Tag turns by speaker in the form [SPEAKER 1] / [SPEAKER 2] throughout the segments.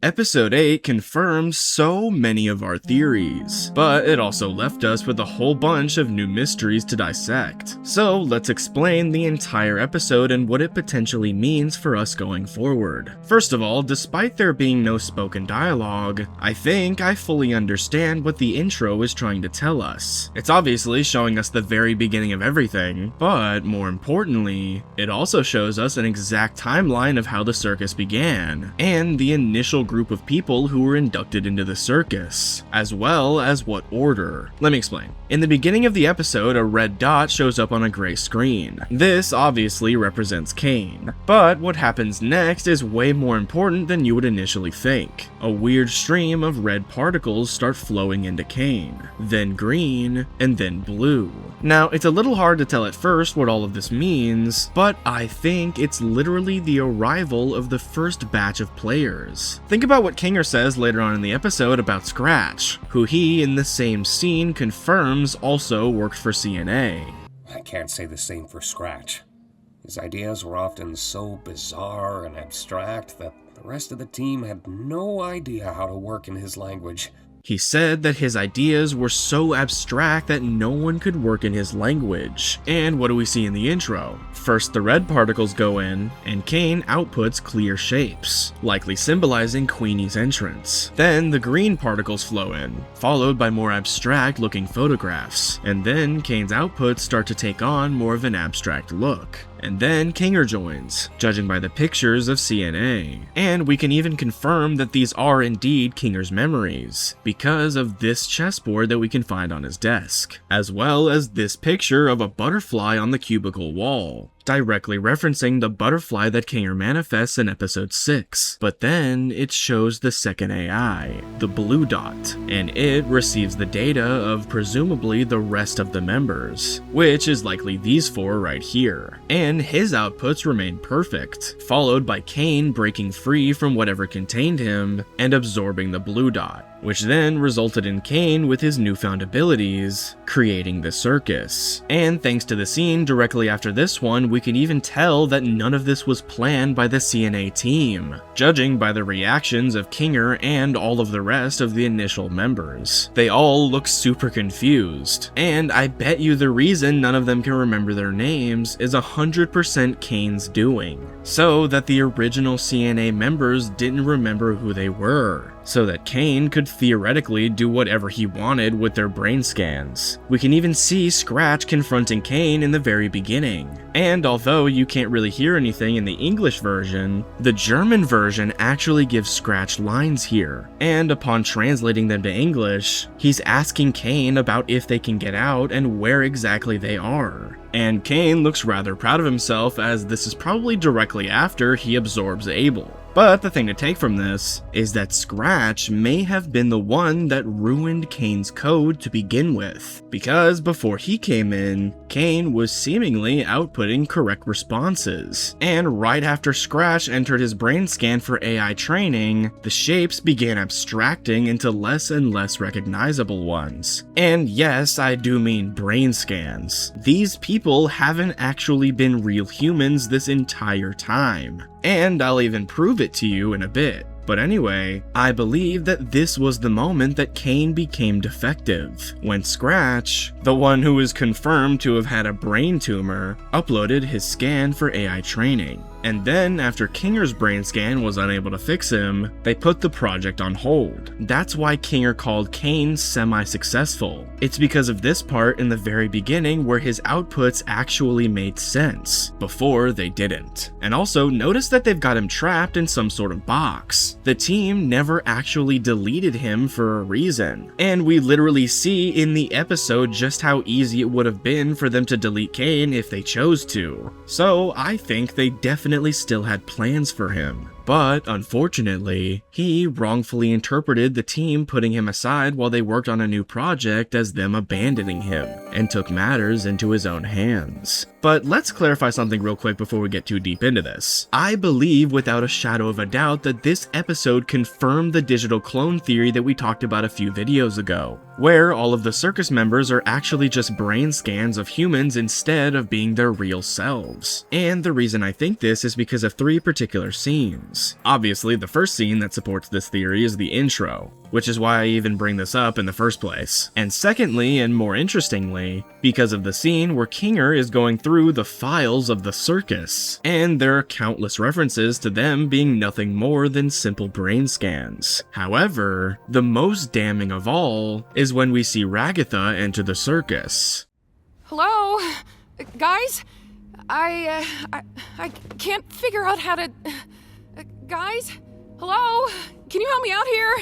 [SPEAKER 1] Episode 8 confirms so many of our theories, but it also left us with a whole bunch of new mysteries to dissect. So let's explain the entire episode and what it potentially means for us going forward. First of all, despite there being no spoken dialogue, I think I fully understand what the intro is trying to tell us. It's obviously showing us the very beginning of everything, but more importantly, it also shows us an exact timeline of how the circus began, and the initial group of people who were inducted into the circus, as well as what order. Let me explain. In the beginning of the episode, a red dot shows up on a gray screen. This obviously represents Caine, but what happens next is way more important than you would initially think. A weird stream of red particles start flowing into Caine, then green, and then blue. Now, it's a little hard to tell at first what all of this means, but I think it's literally the arrival of the first batch of players. Think about what Kinger says later on in the episode about Scratch, who he, in the same scene, confirms also worked for CNA.
[SPEAKER 2] I can't say the same for Scratch. His ideas were often so bizarre and abstract that the rest of the team had no idea how to work in his language.
[SPEAKER 1] He said that his ideas were so abstract that no one could work in his language. And what do we see in the intro? First, the red particles go in, and Caine outputs clear shapes, likely symbolizing Queenie's entrance. Then the green particles flow in, followed by more abstract-looking photographs, and then Caine's outputs start to take on more of an abstract look. And then Kinger joins, judging by the pictures of CNA. And we can even confirm that these are indeed Kinger's memories, because of this chessboard that we can find on his desk, as well as this picture of a butterfly on the cubicle wall, directly referencing the butterfly that Kinger manifests in episode 6. But then it shows the second AI, the blue dot, and it receives the data of presumably the rest of the members, which is likely these four right here. And his outputs remain perfect, followed by Caine breaking free from whatever contained him and absorbing the blue dot, which then resulted in Caine with his newfound abilities, creating the circus. And thanks to the scene directly after this one, we can even tell that none of this was planned by the CNA team, judging by the reactions of Kinger and all of the rest of the initial members. They all look super confused, and I bet you the reason none of them can remember their names is 100% Caine's doing, so that the original CNA members didn't remember who they were, so that Caine could theoretically do whatever he wanted with their brain scans. We can even see Scratch confronting Caine in the very beginning. And although you can't really hear anything in the English version, the German version actually gives Scratch lines here. And upon translating them to English, he's asking Caine about if they can get out and where exactly they are. And Caine looks rather proud of himself, as this is probably directly after he absorbs Abel. But the thing to take from this is that Scratch may have been the one that ruined Caine's code to begin with, because before he came in, Caine was seemingly outputting correct responses. And right after Scratch entered his brain scan for AI training, the shapes began abstracting into less and less recognizable ones. And yes, I do mean brain scans. These people haven't actually been real humans this entire time. And I'll even prove it to you in a bit. But anyway, I believe that this was the moment that Caine became defective, when Scratch, the one who is confirmed to have had a brain tumor, uploaded his scan for AI training. And then, after Kinger's brain scan was unable to fix him, they put the project on hold. That's why Kinger called Caine semi-successful. It's because of this part in the very beginning where his outputs actually made sense, before they didn't. And also, notice that they've got him trapped in some sort of box. The team never actually deleted him for a reason. And we literally see in the episode just how easy it would have been for them to delete Caine if they chose to. So I think they definitely still had plans for him. But unfortunately, he wrongfully interpreted the team putting him aside while they worked on a new project as them abandoning him, and took matters into his own hands. But let's clarify something real quick before we get too deep into this. I believe without a shadow of a doubt that this episode confirmed the digital clone theory that we talked about a few videos ago, where all of the circus members are actually just brain scans of humans instead of being their real selves. And the reason I think this is because of three particular scenes. Obviously, the first scene that supports this theory is the intro, which is why I even bring this up in the first place. And secondly, and more interestingly, because of the scene where Kinger is going through the files of the circus, and there are countless references to them being nothing more than simple brain scans. However, the most damning of all is when we see Ragatha enter the circus.
[SPEAKER 3] Hello? Guys? I can't figure out how to... Guys? Hello? Can you help me out here?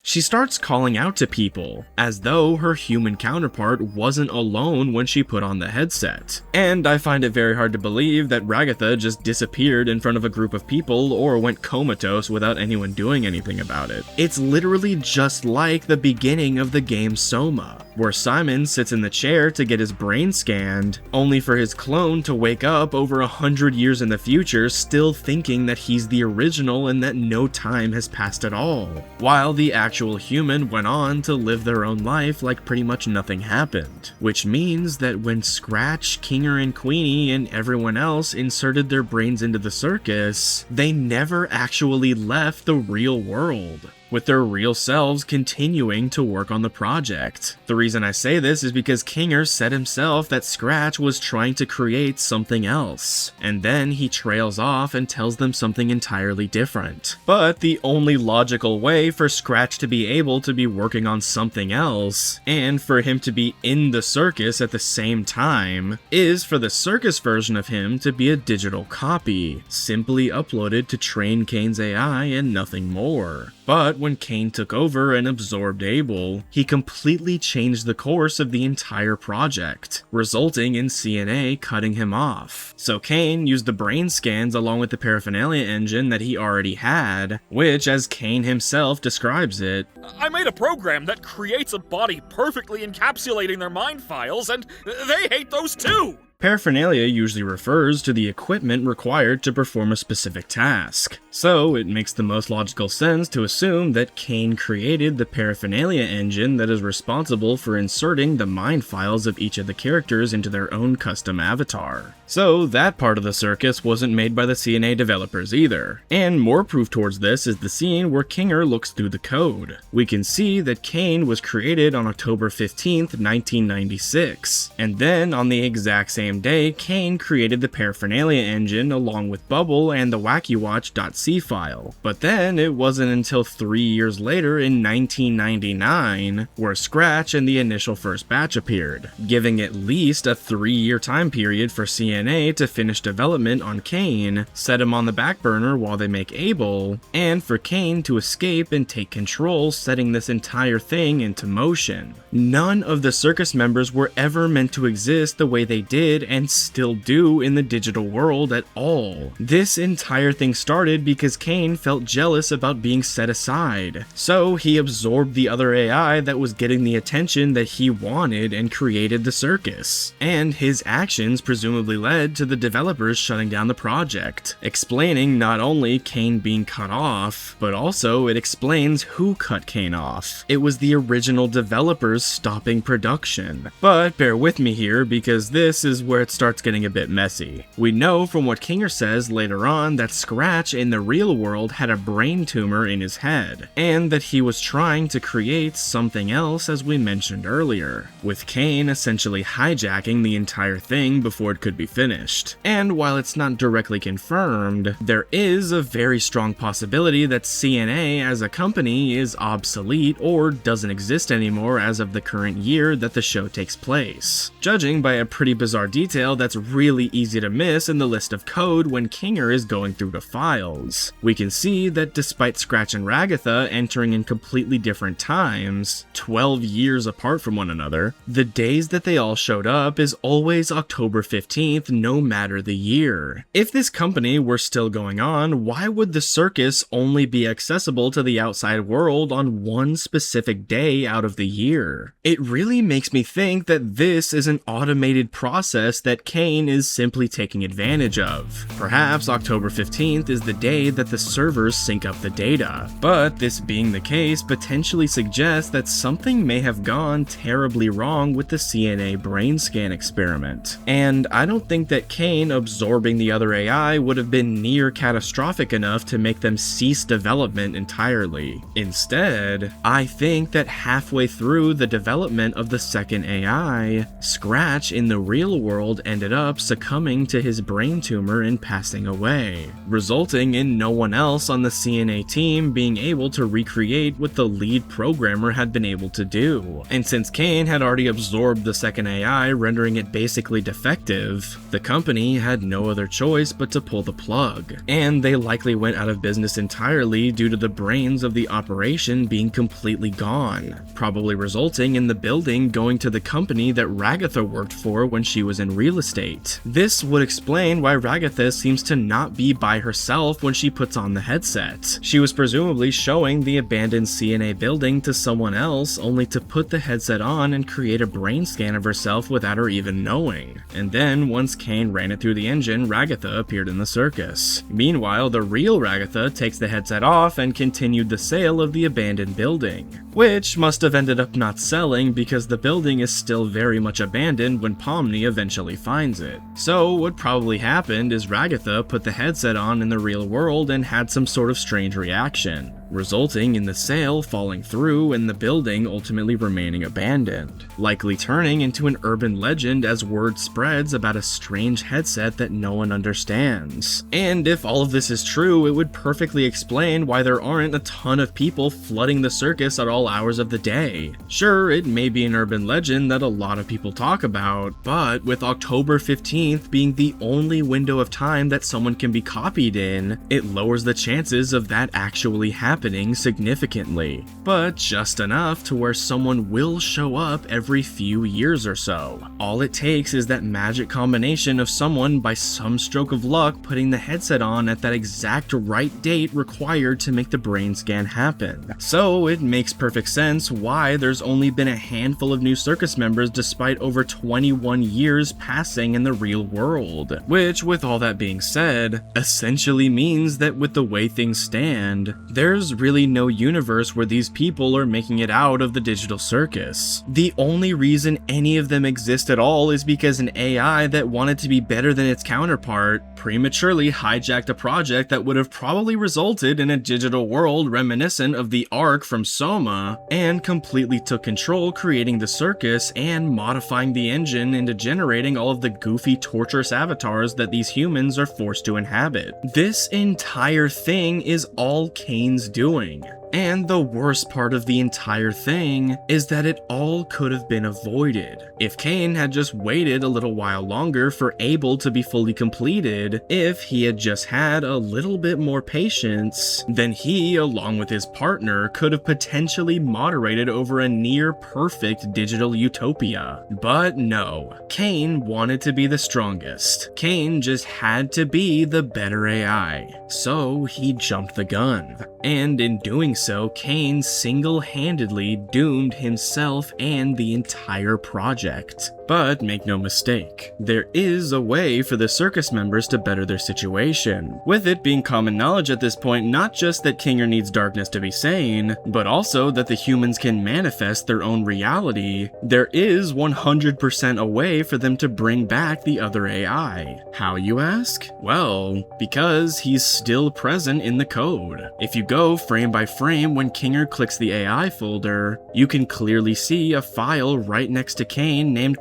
[SPEAKER 1] She starts calling out to people, as though her human counterpart wasn't alone when she put on the headset. And I find it very hard to believe that Ragatha just disappeared in front of a group of people or went comatose without anyone doing anything about it. It's literally just like the beginning of the game Soma, where Simon sits in the chair to get his brain scanned, only for his clone to wake up over 100 years in the future still thinking that he's the original and that no time has passed at all, while the actual human went on to live their own life like pretty much nothing happened. Which means that when Scratch, Kinger, and Queenie and everyone else inserted their brains into the circus, they never actually left the real world, with their real selves continuing to work on the project. The reason I say this is because Kinger said himself that Scratch was trying to create something else, and then he trails off and tells them something entirely different. But the only logical way for Scratch to be able to be working on something else, and for him to be in the circus at the same time, is for the circus version of him to be a digital copy, simply uploaded to train Caine's AI and nothing more. But when Caine took over and absorbed Abel, he completely changed the course of the entire project, resulting in CNA cutting him off. So Caine used the brain scans along with the paraphernalia engine that he already had, which, as Caine himself describes it,
[SPEAKER 4] I made a program that creates a body perfectly encapsulating their mind files, and they hate those too!
[SPEAKER 1] Paraphernalia usually refers to the equipment required to perform a specific task, so it makes the most logical sense to assume that Caine created the paraphernalia engine that is responsible for inserting the mind files of each of the characters into their own custom avatar. So that part of the circus wasn't made by the CNA developers either. And more proof towards this is the scene where Kinger looks through the code. We can see that Caine was created on October 15th, 1996, and then on the exact same day, Caine created the paraphernalia engine along with Bubble and the WackyWatch.c file. But then it wasn't until 3 years later in 1999 where Scratch and the initial first batch appeared, giving at least a 3-year time period for CNA to finish development on Caine, set him on the back burner while they make Abel, and for Caine to escape and take control, setting this entire thing into motion. None of the circus members were ever meant to exist the way they did and still do in the digital world at all. This entire thing started because Caine felt jealous about being set aside, so he absorbed the other AI that was getting the attention that he wanted and created the circus. And his actions presumably led to the developers shutting down the project, explaining not only Caine being cut off, but also it explains who cut Caine off. It was the original developers stopping production. But bear with me here because this is where it starts getting a bit messy. We know from what Kinger says later on that Scratch in the real world had a brain tumor in his head, and that he was trying to create something else as we mentioned earlier, with Caine essentially hijacking the entire thing before it could be finished. And while it's not directly confirmed, there is a very strong possibility that CNA as a company is obsolete or doesn't exist anymore as of the current year that the show takes place, judging by a pretty bizarre detail that's really easy to miss in the list of code when Kinger is going through the files. We can see that despite Scratch and Ragatha entering in completely different times, 12 years apart from one another, the days that they all showed up is always October 15th no matter the year. If this company were still going on, why would the circus only be accessible to the outside world on one specific day out of the year? It really makes me think that this is an automated process process that Caine is simply taking advantage of. Perhaps October 15th is the day that the servers sync up the data, but this being the case potentially suggests that something may have gone terribly wrong with the CNA brain scan experiment. And I don't think that Caine absorbing the other AI would have been near catastrophic enough to make them cease development entirely. Instead, I think that halfway through the development of the second AI, Scratch in the real world ended up succumbing to his brain tumor and passing away, resulting in no one else on the CNA team being able to recreate what the lead programmer had been able to do. And since Caine had already absorbed the second AI, rendering it basically defective, the company had no other choice but to pull the plug, and they likely went out of business entirely due to the brains of the operation being completely gone, probably resulting in the building going to the company that Ragatha worked for when she was in real estate. This would explain why Ragatha seems to not be by herself when she puts on the headset. She was presumably showing the abandoned CNA building to someone else, only to put the headset on and create a brain scan of herself without her even knowing. And then once Caine ran it through the engine, Ragatha appeared in the circus. Meanwhile, the real Ragatha takes the headset off and continued the sale of the abandoned building, which must have ended up not selling because the building is still very much abandoned when Pomni eventually finds it. So what probably happened is Ragatha put the headset on in the real world and had some sort of strange reaction, resulting in the sale falling through and the building ultimately remaining abandoned, likely turning into an urban legend as word spreads about a strange headset that no one understands. And if all of this is true, it would perfectly explain why there aren't a ton of people flooding the circus at all hours of the day. Sure, it may be an urban legend that a lot of people talk about, but with October 15th being the only window of time that someone can be copied in, it lowers the chances of that actually happening significantly, but just enough to where someone will show up every few years or so. All it takes is that magic combination of someone by some stroke of luck putting the headset on at that exact right date required to make the brain scan happen. So it makes perfect sense why there's only been a handful of new circus members despite over 21 years passing in the real world, which, with all that being said, essentially means that with the way things stand, there's really no universe where these people are making it out of the digital circus. The only reason any of them exist at all is because an AI that wanted to be better than its counterpart prematurely hijacked a project that would have probably resulted in a digital world reminiscent of the Ark from Soma, and completely took control, creating the circus and modifying the engine into generating all of the goofy, torturous avatars that these humans are forced to inhabit. This entire thing is all Caine's doing. And the worst part of the entire thing is that it all could have been avoided if Caine had just waited a little while longer for Abel to be fully completed. If he had just had a little bit more patience, then he, along with his partner, could have potentially moderated over a near perfect digital utopia. But no, Caine wanted to be the strongest. Caine just had to be the better AI. So he jumped the gun. And in doing so, Caine single-handedly doomed himself and the entire project. But make no mistake, there is a way for the circus members to better their situation, with it being common knowledge at this point not just that Kinger needs darkness to be sane, but also that the humans can manifest their own reality. There is 100% a way for them to bring back the other AI. How, you ask? Well, because he's still present in the code. If you go frame by frame when Kinger clicks the AI folder, you can clearly see a file right next to Caine named ?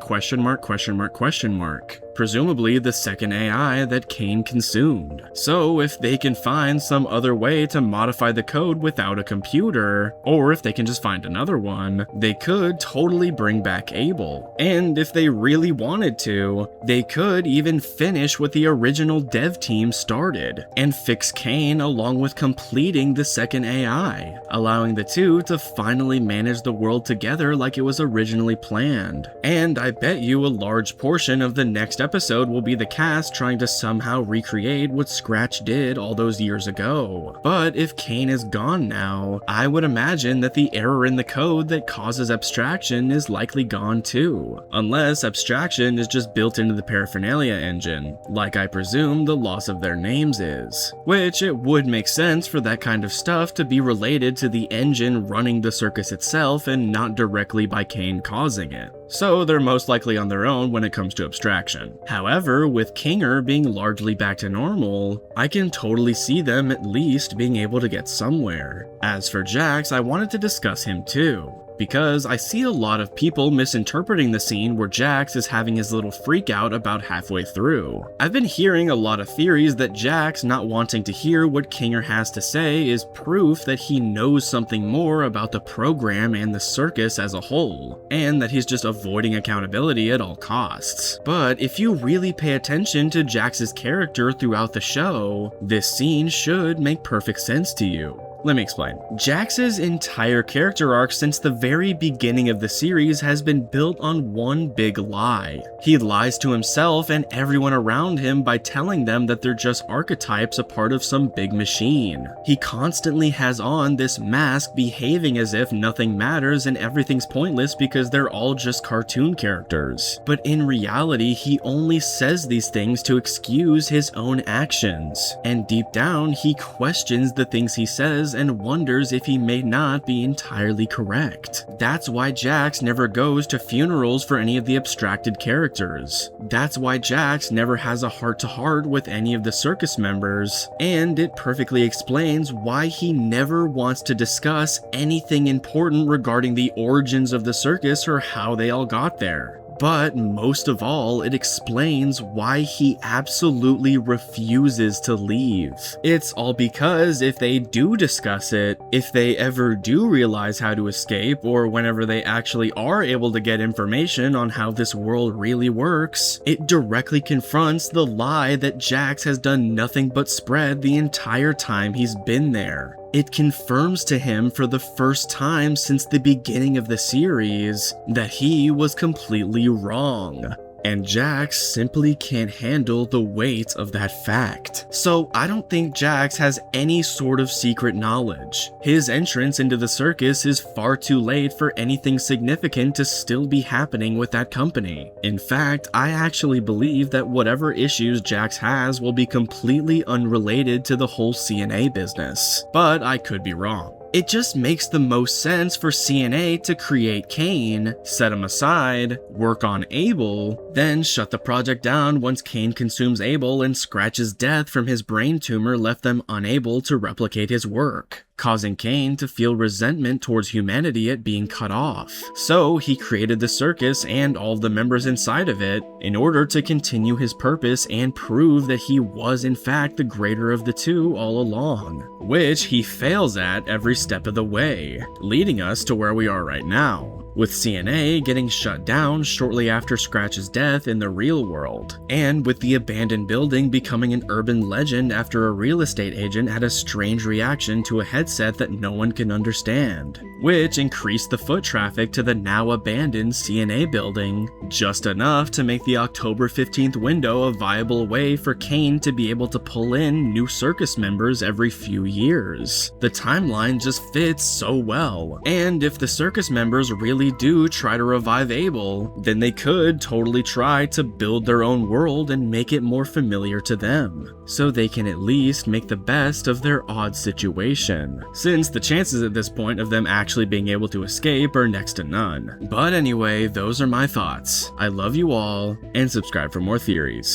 [SPEAKER 1] Presumably the second AI that Caine consumed. So if they can find some other way to modify the code without a computer, or if they can just find another one, they could totally bring back Abel. And if they really wanted to, they could even finish what the original dev team started, and fix Caine along with completing the second AI, allowing the two to finally manage the world together like it was originally planned. And I bet you a large portion of the next episode will be the cast trying to somehow recreate what Scratch did all those years ago. But if Caine is gone now, I would imagine that the error in the code that causes abstraction is likely gone too. Unless abstraction is just built into the paraphernalia engine, like I presume the loss of their names is. Which it would make sense for that kind of stuff to be related to the engine running the circus itself and not directly by Caine causing it. So they're most likely on their own when it comes to abstraction. However, with Kinger being largely back to normal, I can totally see them at least being able to get somewhere. As for Jax, I wanted to discuss him too, because I see a lot of people misinterpreting the scene where Jax is having his little freak out about halfway through. I've been hearing a lot of theories that Jax not wanting to hear what Kinger has to say is proof that he knows something more about the program and the circus as a whole, and that he's just avoiding accountability at all costs. But if you really pay attention to Jax's character throughout the show, this scene should make perfect sense to you. Let me explain. Jax's entire character arc since the very beginning of the series has been built on one big lie. He lies to himself and everyone around him by telling them that they're just archetypes, a part of some big machine. He constantly has on this mask, behaving as if nothing matters and everything's pointless because they're all just cartoon characters. But in reality, he only says these things to excuse his own actions. And deep down, he questions the things he says and wonders if he may not be entirely correct. That's why Jax never goes to funerals for any of the abstracted characters. That's why Jax never has a heart-to-heart with any of the circus members, and it perfectly explains why he never wants to discuss anything important regarding the origins of the circus or how they all got there. But most of all, it explains why he absolutely refuses to leave. It's all because if they do discuss it, if they ever do realize how to escape, or whenever they actually are able to get information on how this world really works, it directly confronts the lie that Jax has done nothing but spread the entire time he's been there. It confirms to him for the first time since the beginning of the series that he was completely wrong. And Jax simply can't handle the weight of that fact. So I don't think Jax has any sort of secret knowledge. His entrance into the circus is far too late for anything significant to still be happening with that company. In fact, I actually believe that whatever issues Jax has will be completely unrelated to the whole CNA business. But I could be wrong. It just makes the most sense for CNA to create Caine, set him aside, work on Abel, then shut the project down once Caine consumes Abel and Scratch's death from his brain tumor left them unable to replicate his work, causing Caine to feel resentment towards humanity at being cut off. So he created the circus and all the members inside of it in order to continue his purpose and prove that he was in fact the greater of the two all along, which he fails at every step of the way, leading us to where we are right now, with CNA getting shut down shortly after Scratch's death in the real world, and with the abandoned building becoming an urban legend after a real estate agent had a strange reaction to a headset that no one can understand, which increased the foot traffic to the now abandoned CNA building, just enough to make the October 15th window a viable way for Caine to be able to pull in new circus members every few years. The timeline just fits so well, and if the circus members really do try to revive Abel, then they could totally try to build their own world and make it more familiar to them, so they can at least make the best of their odd situation, since the chances at this point of them actually being able to escape are next to none. But anyway, those are my thoughts. I love you all, and subscribe for more theories.